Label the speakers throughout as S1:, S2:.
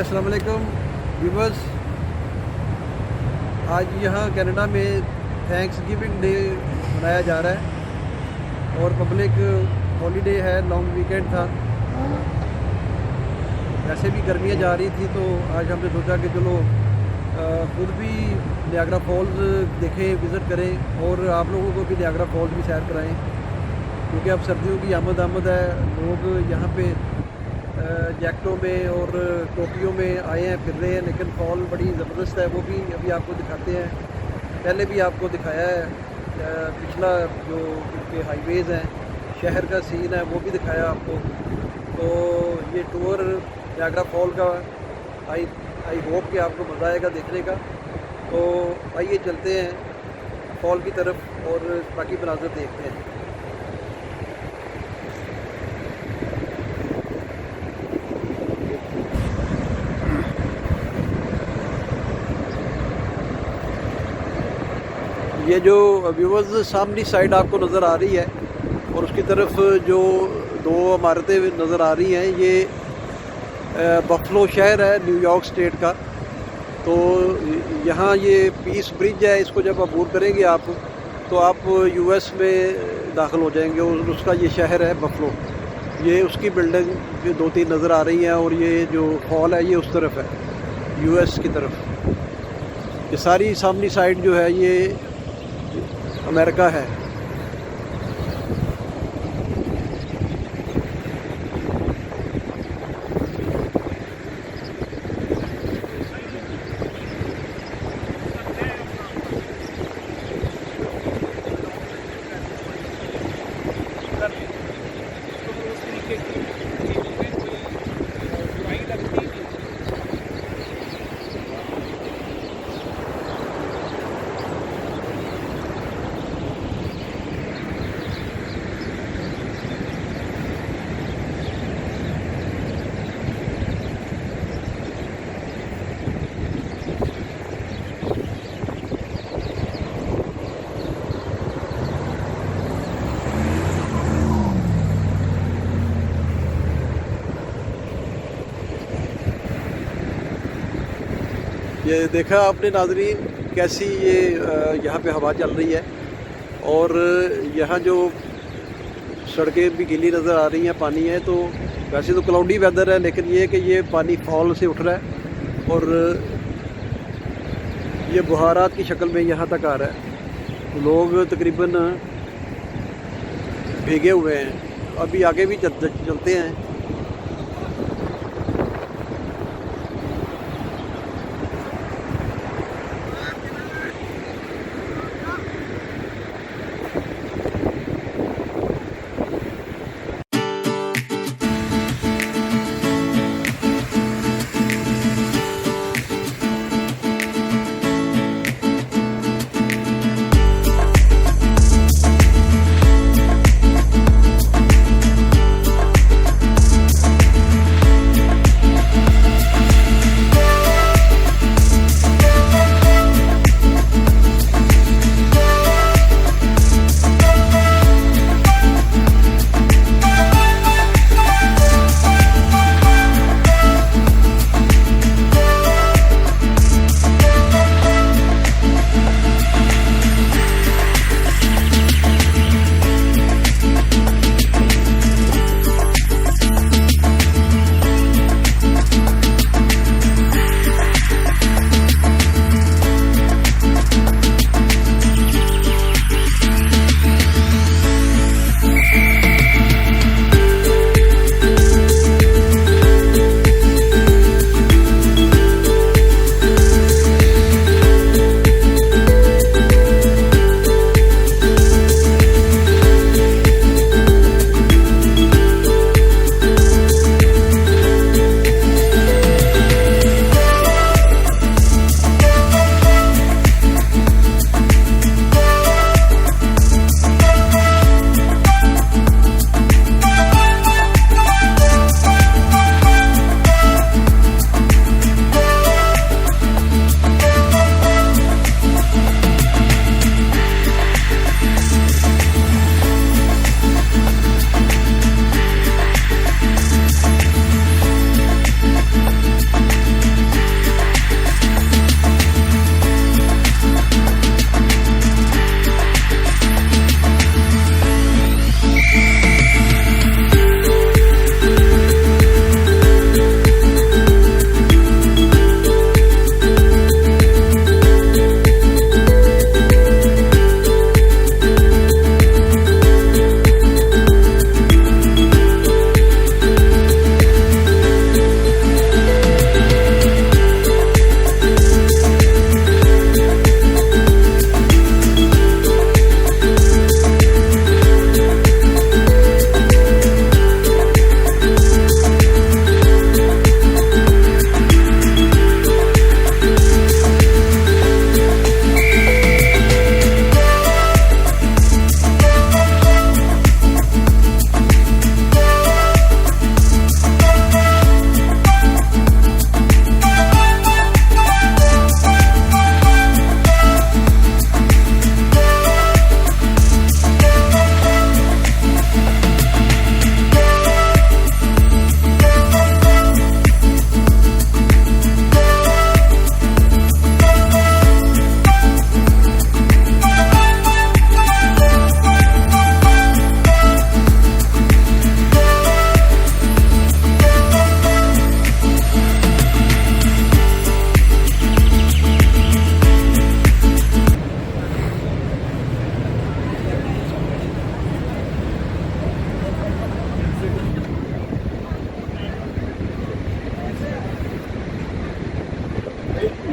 S1: अस्सलाम वालेकुम व्यूवर्स। आज यहाँ कनाडा में थैंक्स गिविंग डे मनाया जा रहा है और पब्लिक हॉलीडे है, लॉन्ग वीकेंड था। वैसे भी गर्मियाँ जा रही थी तो आज हमने सोचा कि चलो खुद भी नियाग्रा फॉल्स देखें, विज़िट करें और आप लोगों को भी नियाग्रा फॉल्स भी सैर कराएं, क्योंकि अब सर्दियों की आमद है। लोग यहाँ पे जैकेटों में और टोपियों में आए हैं, फिर रहे हैं, लेकिन फॉल बड़ी ज़बरदस्त है। वो भी अभी आपको दिखाते हैं। पहले भी आपको दिखाया है, पिछला जो इनके हाईवेज़ हैं, शहर का सीन है, वो भी दिखाया आपको। तो ये टूर नियाग्रा फॉल का आई होप कि आपको मज़ा आएगा देखने का। तो आइए चलते हैं फॉल की तरफ और बाकी मनाज़र देखते हैं। ये जो व्यूवर्स सामने साइड आपको नज़र आ रही है और उसकी तरफ जो दो इमारतें नज़र आ रही हैं, ये बफलो शहर है न्यूयॉर्क स्टेट का। तो यहाँ ये पीस ब्रिज है, इसको जब अबूर करेंगे आप तो आप यूएस में दाखिल हो जाएंगे और उसका ये शहर है बफलो। ये उसकी बिल्डिंग दो तीन नज़र आ रही हैं और ये जो फॉल है ये उस तरफ है, यूएस की तरफ। ये सारी सामनी साइड जो है ये अमेरिका है। ये देखा आपने नाज़रीन कैसी ये यहाँ पे हवा चल रही है और यहाँ जो सड़कें भी गीली नज़र आ रही हैं, पानी है। तो वैसे तो क्लाउडी वेदर है, लेकिन ये कि ये पानी फॉल से उठ रहा है और ये बुहारात की शक्ल में यहाँ तक आ रहा है। लोग तकरीबन भीगे हुए हैं। अभी आगे भी चलते हैं।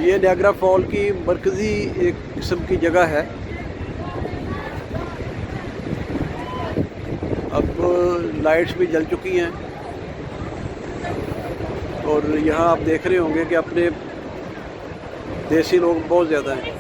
S1: ये नियाग्रा फॉल की मरकज़ी एक किस्म की जगह है। अब लाइट्स भी जल चुकी हैं और यहाँ आप देख रहे होंगे कि अपने देसी लोग बहुत ज़्यादा हैं।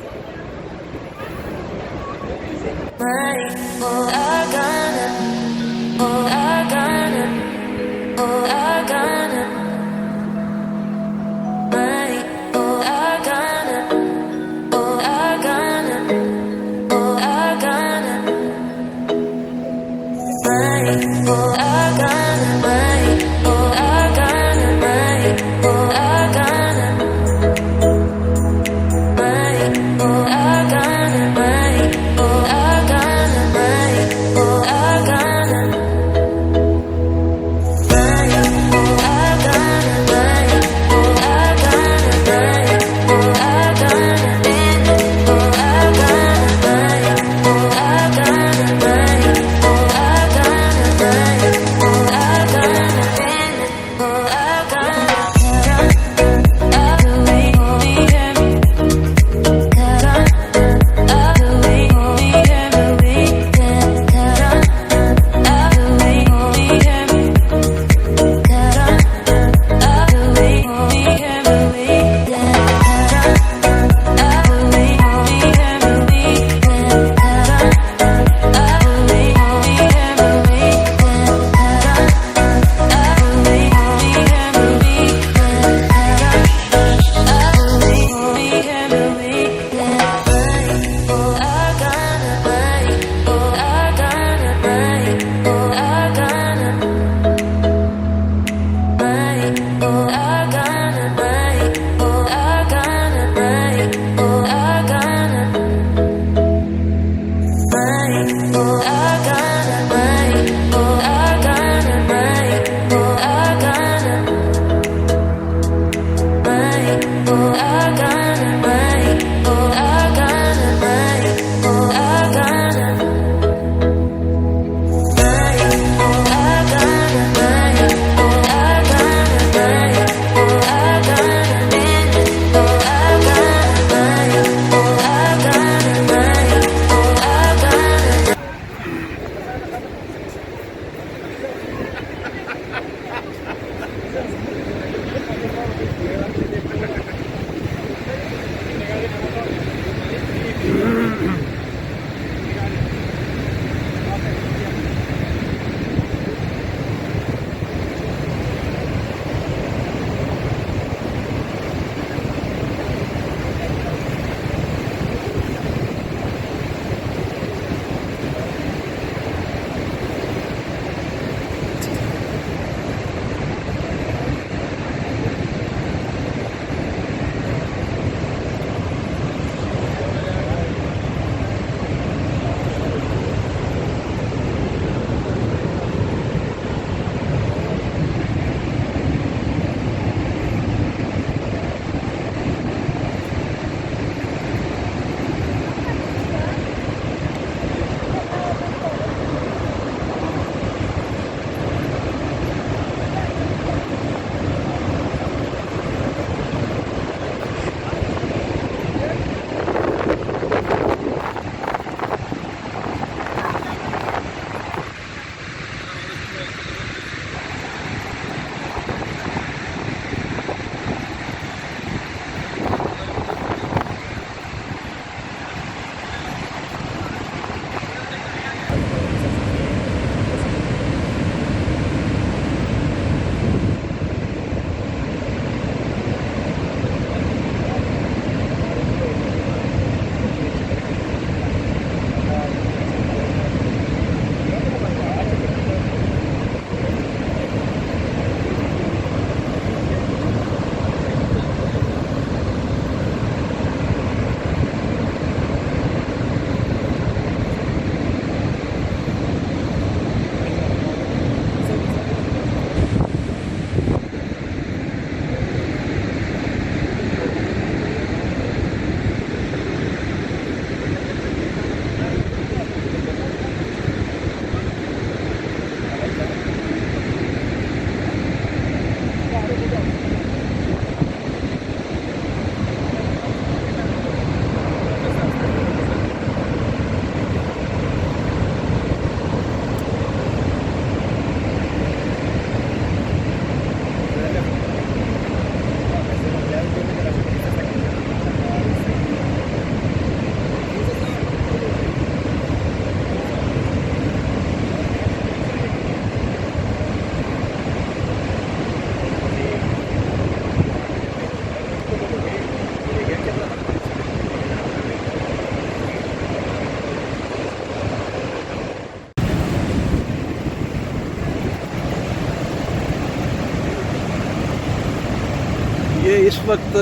S1: ये इस वक्त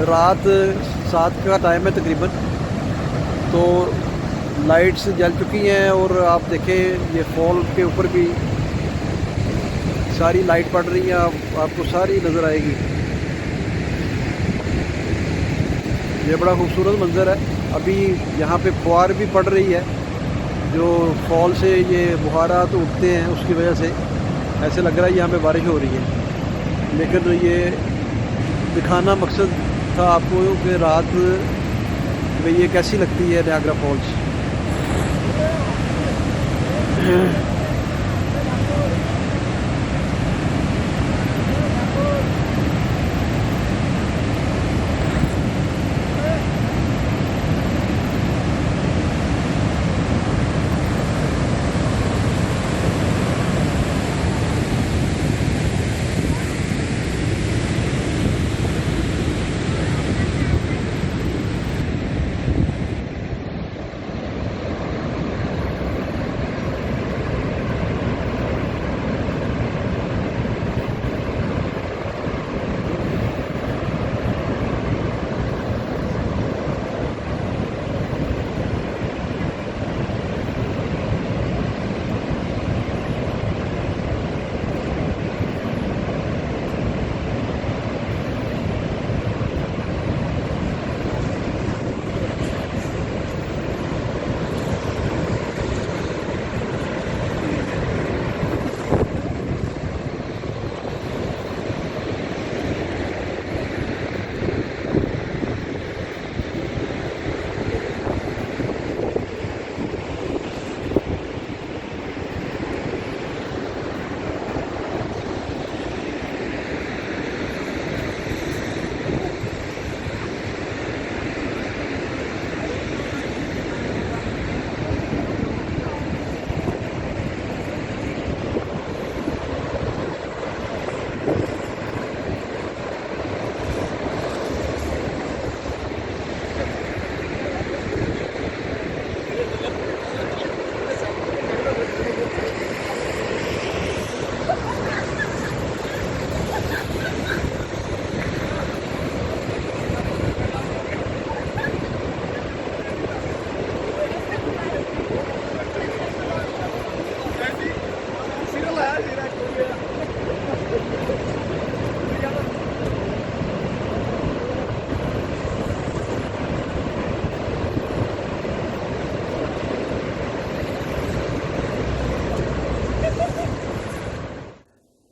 S1: रात 7 का टाइम है तकरीबन, तो लाइट्स जल चुकी हैं और आप देखें ये फॉल के ऊपर भी सारी लाइट पड़ रही है, आपको सारी नज़र आएगी। ये बड़ा खूबसूरत मंज़र है। अभी यहाँ पे फुहार भी पड़ रही है, जो फॉल से ये बुहारात उठते हैं उसकी वजह से ऐसे लग रहा है यहाँ पे बारिश हो रही है। लेकिन ये दिखाना मकसद था आपको कि रात में ये कैसी लगती है नायग्रा फॉल्स।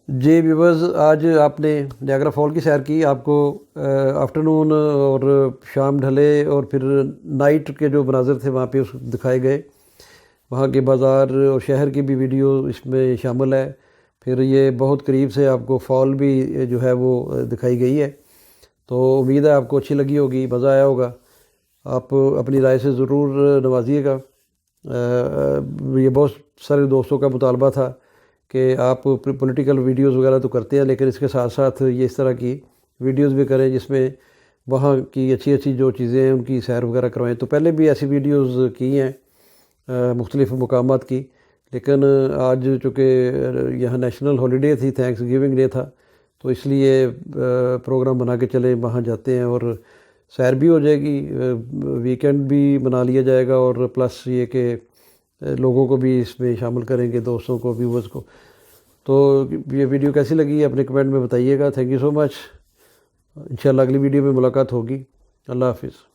S1: जी व्यूवर्स, आज आपने नायग्रा फॉल की सैर की। आपको आफ्टरनून और शाम ढले और फिर नाइट के जो मनाज़र थे वहाँ पे उस दिखाए गए। वहाँ के बाज़ार और शहर की भी वीडियो इसमें शामिल है। फिर ये बहुत करीब से आपको फॉल भी जो है वो दिखाई गई है। तो उम्मीद है आपको अच्छी लगी होगी, मज़ा आया होगा। आप अपनी राय से ज़रूर नवाजिएगा। ये बहुत सारे दोस्तों का मुतालबा था कि आप पॉलिटिकल वीडियोस वगैरह तो करते हैं, लेकिन इसके साथ साथ ये इस तरह की वीडियोस भी करें जिसमें वहाँ की अच्छी अच्छी जो चीज़ें हैं उनकी सैर वगैरह करवाएं। तो पहले भी ऐसी वीडियोस की हैं मुख्तलिफ़ मकामात की, लेकिन आज चूँकि यहाँ नेशनल हॉलीडे थी, थैंक्स गिविंग डे था, तो इसलिए प्रोग्राम बना के चले वहाँ जाते हैं और सैर भी हो जाएगी, वीकेंड भी मना लिया जाएगा और प्लस ये कि लोगों को भी इसमें शामिल करेंगे, दोस्तों को, व्यूवर्स को। तो ये वीडियो कैसी लगी अपने कमेंट में बताइएगा। Thank you so much. इंशाल्लाह अगली वीडियो में मुलाकात होगी। अल्लाह हाफिज़।